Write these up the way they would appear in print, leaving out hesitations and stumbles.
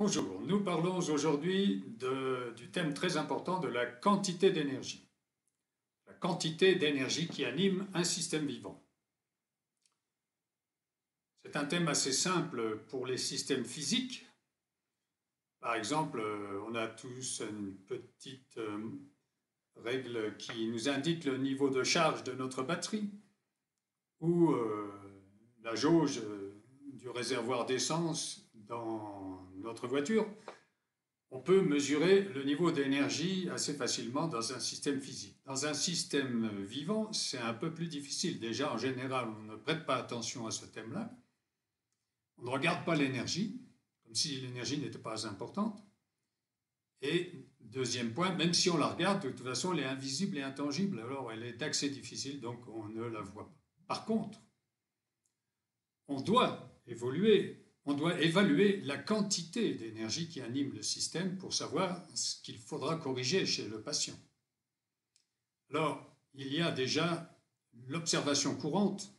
Bonjour, nous parlons aujourd'hui du thème très important de la quantité d'énergie. La quantité d'énergie qui anime un système vivant. C'est un thème assez simple pour les systèmes physiques. Par exemple, on a tous une petite règle qui nous indique le niveau de charge de notre batterie ou la jauge du réservoir d'essence dans notre voiture. On peut mesurer le niveau d'énergie assez facilement dans un système physique. Dans un système vivant, c'est un peu plus difficile. Déjà, en général, on ne prête pas attention à ce thème-là. On ne regarde pas l'énergie, comme si l'énergie n'était pas importante. Et deuxième point, même si on la regarde, de toute façon, elle est invisible et intangible, alors elle est assez difficile, donc on ne la voit pas. Par contre, on doit évaluer la quantité d'énergie qui anime le système pour savoir ce qu'il faudra corriger chez le patient. Alors, il y a déjà l'observation courante.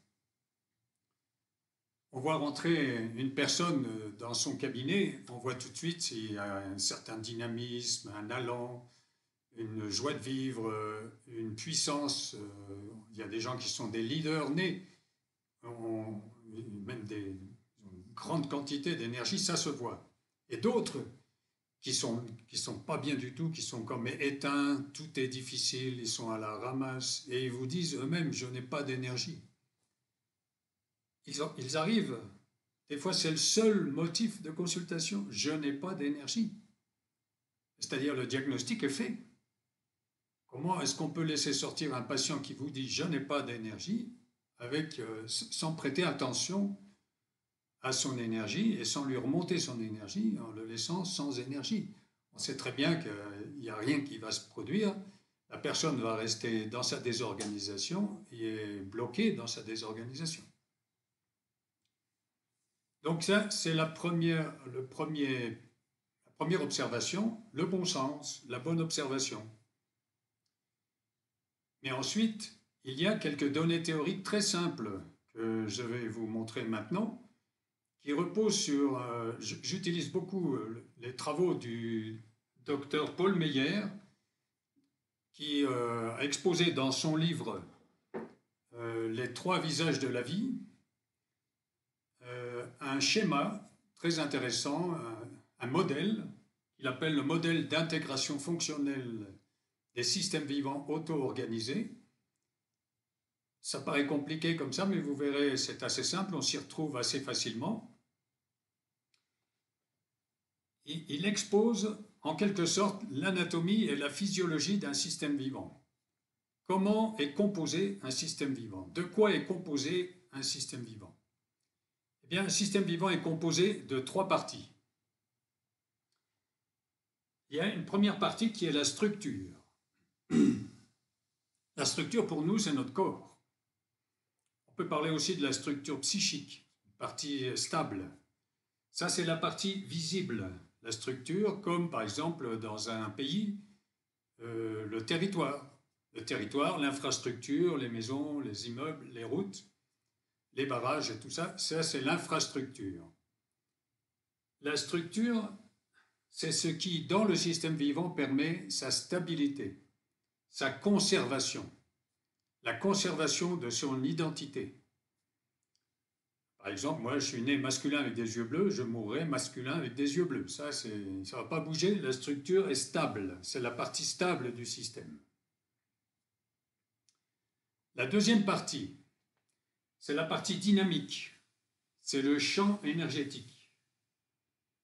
On voit rentrer une personne dans son cabinet, on voit tout de suite s'il y a un certain dynamisme, un allant, une joie de vivre, une puissance. Il y a des gens qui sont des leaders nés, même une grande quantité d'énergie, ça se voit. Et d'autres qui sont pas bien du tout, qui sont comme éteints, tout est difficile, ils sont à la ramasse, et ils vous disent eux-mêmes, je n'ai pas d'énergie. Ils arrivent, des fois c'est le seul motif de consultation, je n'ai pas d'énergie. C'est-à-dire le diagnostic est fait. Comment est-ce qu'on peut laisser sortir un patient qui vous dit je n'ai pas d'énergie sans prêter attention à son énergie et sans lui remonter son énergie en le laissant sans énergie? On sait très bien qu'il n'y a rien qui va se produire. La personne va rester dans sa désorganisation et est bloquée dans sa désorganisation. Donc ça, c'est la première observation, le bon sens, la bonne observation. Mais ensuite, il y a quelques données théoriques très simples que je vais vous montrer maintenant, qui reposent sur... j'utilise beaucoup les travaux du docteur Paul Meyer, qui a exposé dans son livre Les trois visages de la vie, un schéma très intéressant, un modèle qu'il appelle le modèle d'intégration fonctionnelle des systèmes vivants auto-organisés. Ça paraît compliqué comme ça, mais vous verrez, c'est assez simple, on s'y retrouve assez facilement. Il expose en quelque sorte l'anatomie et la physiologie d'un système vivant. Comment est composé un système vivant? De quoi est composé un système vivant? Eh bien, un système vivant est composé de trois parties. Il y a une première partie qui est la structure. La structure, pour nous, c'est notre corps. On peut parler aussi de la structure psychique, une partie stable. Ça, c'est la partie visible, la structure, comme par exemple dans un pays, le territoire. Le territoire, l'infrastructure, les maisons, les immeubles, les routes, les barrages et tout ça, ça c'est l'infrastructure. La structure, c'est ce qui, dans le système vivant, permet sa stabilité, sa conservation, la conservation de son identité. Par exemple, moi, je suis né masculin avec des yeux bleus, je mourrai masculin avec des yeux bleus. Ça ne va pas bouger, la structure est stable, c'est la partie stable du système. La deuxième partie, c'est la partie dynamique, c'est le champ énergétique.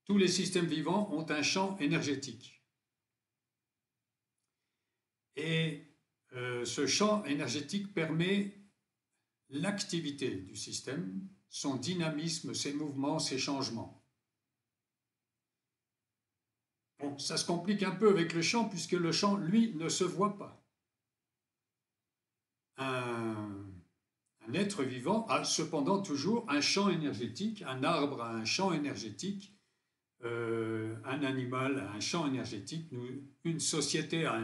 Tous les systèmes vivants ont un champ énergétique. Et ce champ énergétique permet l'activité du système, son dynamisme, ses mouvements, ses changements. Bon, ça se complique un peu avec le champ, puisque le champ, lui, ne se voit pas. Un être vivant a cependant toujours un champ énergétique, un arbre a un champ énergétique, un animal a un champ énergétique, une société a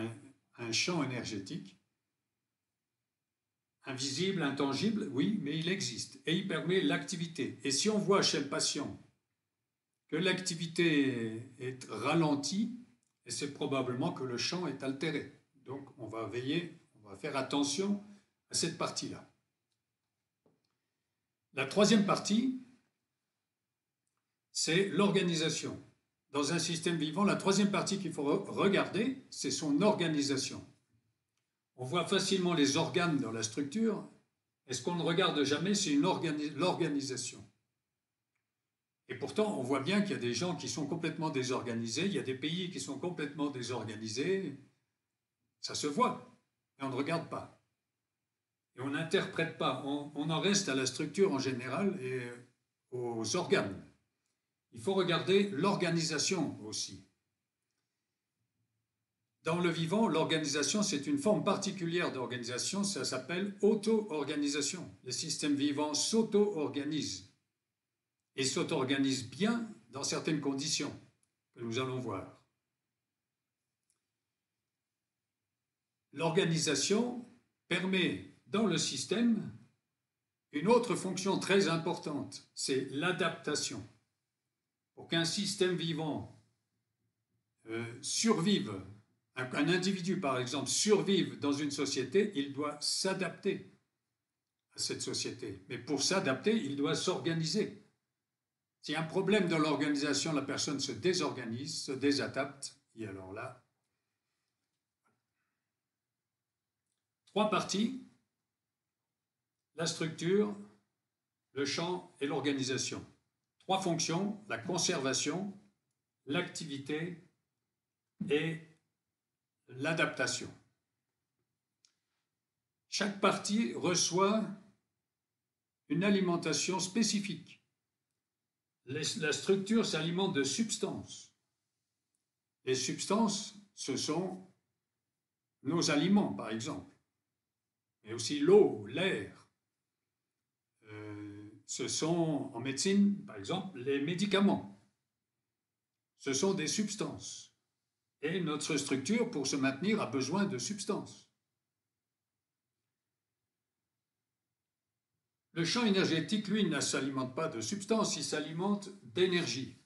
un champ énergétique. Invisible, intangible, oui, mais il existe et il permet l'activité. Et si on voit chez le patient que l'activité est ralentie et c'est probablement que le champ est altéré. Donc on va veiller, on va faire attention à cette partie-là. La troisième partie, c'est l'organisation. Dans un système vivant, la troisième partie qu'il faut regarder, c'est son organisation. On voit facilement les organes dans la structure, et ce qu'on ne regarde jamais, c'est l'organisation. Et pourtant, on voit bien qu'il y a des gens qui sont complètement désorganisés, il y a des pays qui sont complètement désorganisés, ça se voit, et on ne regarde pas. Et on n'interprète pas, on en reste à la structure en général et aux organes. Il faut regarder l'organisation aussi. Dans le vivant, l'organisation, c'est une forme particulière d'organisation, ça s'appelle auto-organisation. Les systèmes vivants s'auto-organisent et s'auto-organisent bien dans certaines conditions que nous allons voir. L'organisation permet dans le système une autre fonction très importante, c'est l'adaptation. Pour qu'un système vivant survive, un individu par exemple survive dans une société, il doit s'adapter à cette société. Mais pour s'adapter, il doit s'organiser. S'il y a un problème dans l'organisation, la personne se désorganise, se désadapte, et alors là, trois parties, la structure, le champ et l'organisation. Trois fonctions, la conservation, l'activité et l'adaptation. Chaque partie reçoit une alimentation spécifique. La structure s'alimente de substances. Les substances, ce sont nos aliments, par exemple, mais aussi l'eau, l'air. Ce sont, en médecine, par exemple, les médicaments. Ce sont des substances. Et notre structure, pour se maintenir, a besoin de substances. Le champ énergétique, lui, ne s'alimente pas de substances, il s'alimente d'énergie.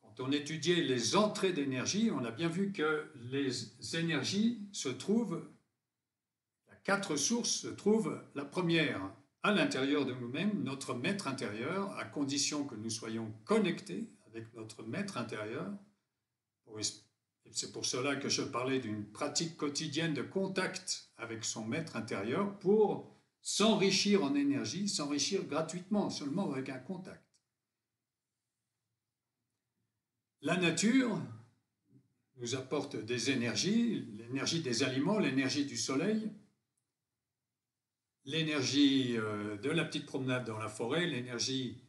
Quand on étudiait les entrées d'énergie, on a bien vu que les énergies se trouvent, il y a quatre sources se trouvent. La première, à l'intérieur de nous-mêmes, notre maître intérieur, à condition que nous soyons connectés avec notre maître intérieur. C'est pour cela que je parlais d'une pratique quotidienne de contact avec son maître intérieur pour s'enrichir en énergie, s'enrichir gratuitement, seulement avec un contact. La nature nous apporte des énergies, l'énergie des aliments, l'énergie du soleil, l'énergie de la petite promenade dans la forêt, l'énergie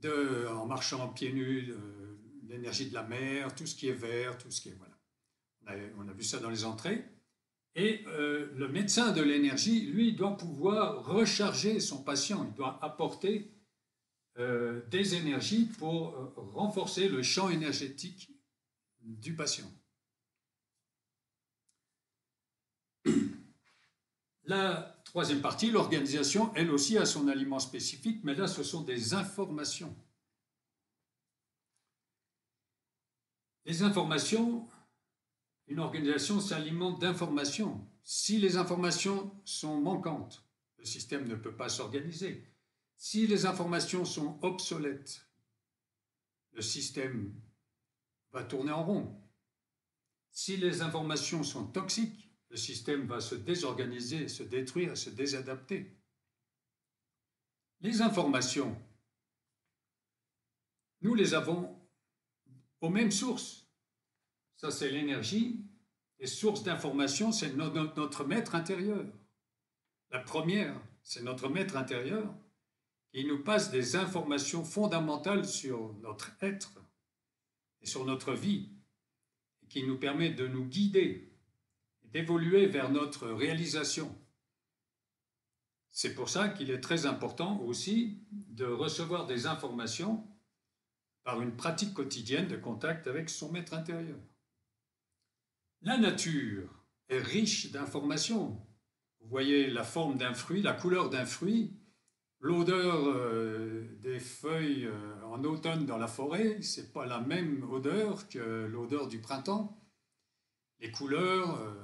en marchant pieds nus, l'énergie de la mer, tout ce qui est vert, tout ce qui est... Voilà. On a vu ça dans les entrées. Et le médecin de l'énergie, lui, doit pouvoir recharger son patient. Il doit apporter des énergies pour renforcer le champ énergétique du patient. La troisième partie, l'organisation, elle aussi a son aliment spécifique, mais là, ce sont des informations. Les informations, une organisation s'alimente d'informations. Si les informations sont manquantes, le système ne peut pas s'organiser. Si les informations sont obsolètes, le système va tourner en rond. Si les informations sont toxiques, le système va se désorganiser, se détruire, se désadapter. Les informations, nous les avons aux mêmes sources. Ça, c'est l'énergie. Les sources d'information, c'est notre maître intérieur. La première, c'est notre maître intérieur qui nous passe des informations fondamentales sur notre être et sur notre vie, et qui nous permet de nous guider et d'évoluer vers notre réalisation. C'est pour ça qu'il est très important aussi de recevoir des informations par une pratique quotidienne de contact avec son maître intérieur. La nature est riche d'informations. Vous voyez la forme d'un fruit, la couleur d'un fruit. L'odeur des feuilles en automne dans la forêt, ce n'est pas la même odeur que l'odeur du printemps. Les couleurs,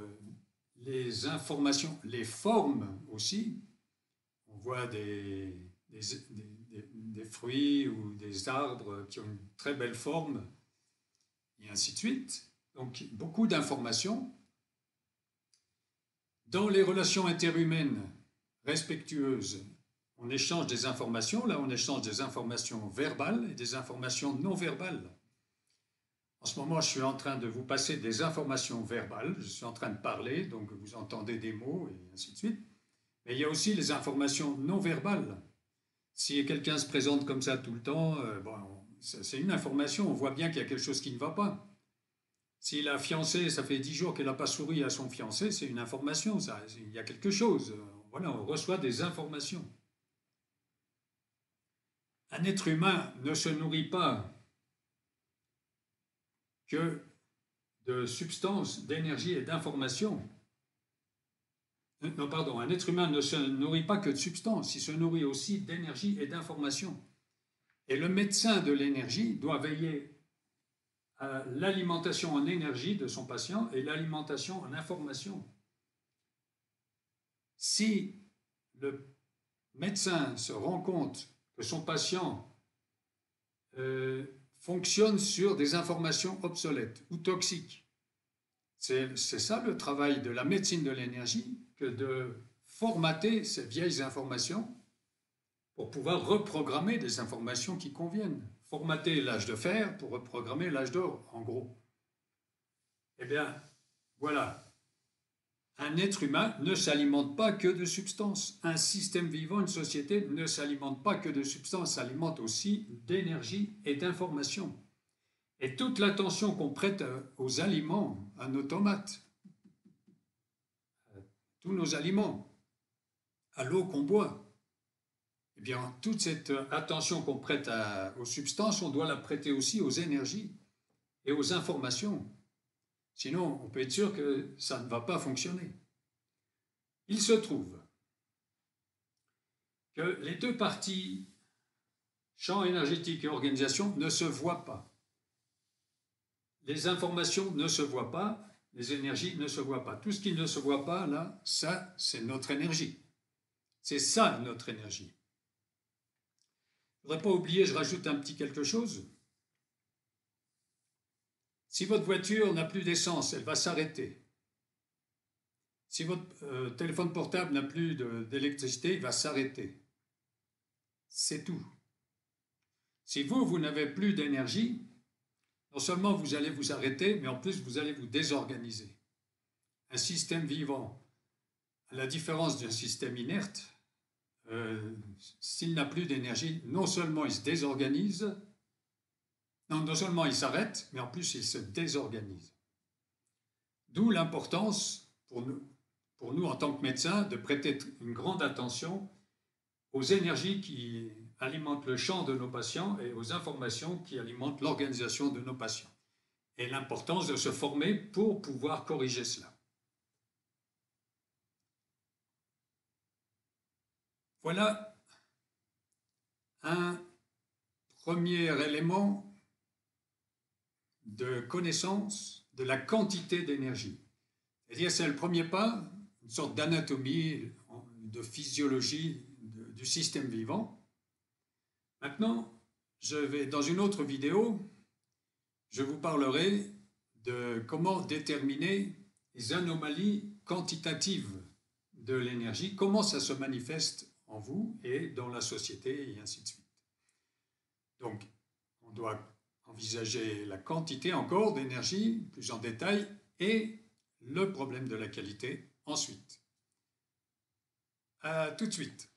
les informations, les formes aussi. On voit des fruits ou des arbres qui ont une très belle forme, et ainsi de suite. Donc, beaucoup d'informations. Dans les relations interhumaines respectueuses, on échange des informations. Là, on échange des informations verbales et des informations non verbales. En ce moment, je suis en train de vous passer des informations verbales. Je suis en train de parler, donc vous entendez des mots et ainsi de suite. Mais il y a aussi les informations non verbales. Si quelqu'un se présente comme ça tout le temps, bon, c'est une information, on voit bien qu'il y a quelque chose qui ne va pas. Si la fiancée, ça fait 10 jours qu'elle n'a pas souri à son fiancé, c'est une information, ça, il y a quelque chose. Voilà, on reçoit des informations. Un être humain ne se nourrit pas que de substances, d'énergie et d'informations. Non, pardon, un être humain ne se nourrit pas que de substances, il se nourrit aussi d'énergie et d'informations. Et le médecin de l'énergie doit veiller à l'alimentation en énergie de son patient et l'alimentation en information. Si le médecin se rend compte que son patient fonctionne sur des informations obsolètes ou toxiques, c'est ça le travail de la médecine de l'énergie, que de formater ces vieilles informations pour pouvoir reprogrammer des informations qui conviennent. Formater l'âge de fer pour reprogrammer l'âge d'or, en gros. Eh bien, voilà. Un être humain ne s'alimente pas que de substances. Un système vivant, une société ne s'alimente pas que de substances, s'alimente aussi d'énergie et d'information. Et toute l'attention qu'on prête aux aliments, à nos tomates, à tous nos aliments, à l'eau qu'on boit, eh bien, toute cette attention qu'on prête aux substances, on doit la prêter aussi aux énergies et aux informations. Sinon, on peut être sûr que ça ne va pas fonctionner. Il se trouve que les deux parties, champ énergétique et organisation, ne se voient pas. Les informations ne se voient pas, les énergies ne se voient pas. Tout ce qui ne se voit pas, là, ça, c'est notre énergie. C'est ça, notre énergie. Je ne voudrais pas oublier, je rajoute un petit quelque chose. Si votre voiture n'a plus d'essence, elle va s'arrêter. Si votre téléphone portable n'a plus d'électricité, il va s'arrêter. C'est tout. Si vous n'avez plus d'énergie, non seulement vous allez vous arrêter, mais en plus vous allez vous désorganiser. Un système vivant, à la différence d'un système inerte, s'il n'a plus d'énergie, non seulement il se désorganise, non seulement il s'arrête, mais en plus il se désorganise. D'où l'importance pour nous en tant que médecins de prêter une grande attention aux énergies qui alimentent le champ de nos patients et aux informations qui alimentent l'organisation de nos patients. Et l'importance de se former pour pouvoir corriger cela. Voilà un premier élément de connaissance de la quantité d'énergie. C'est-à-dire, c'est le premier pas, une sorte d'anatomie, de physiologie du système vivant. Maintenant, dans une autre vidéo, je vous parlerai de comment déterminer les anomalies quantitatives de l'énergie, comment ça se manifeste en vous et dans la société, et ainsi de suite. Donc, on doit envisager la quantité encore d'énergie, plus en détail, et le problème de la qualité ensuite. À tout de suite.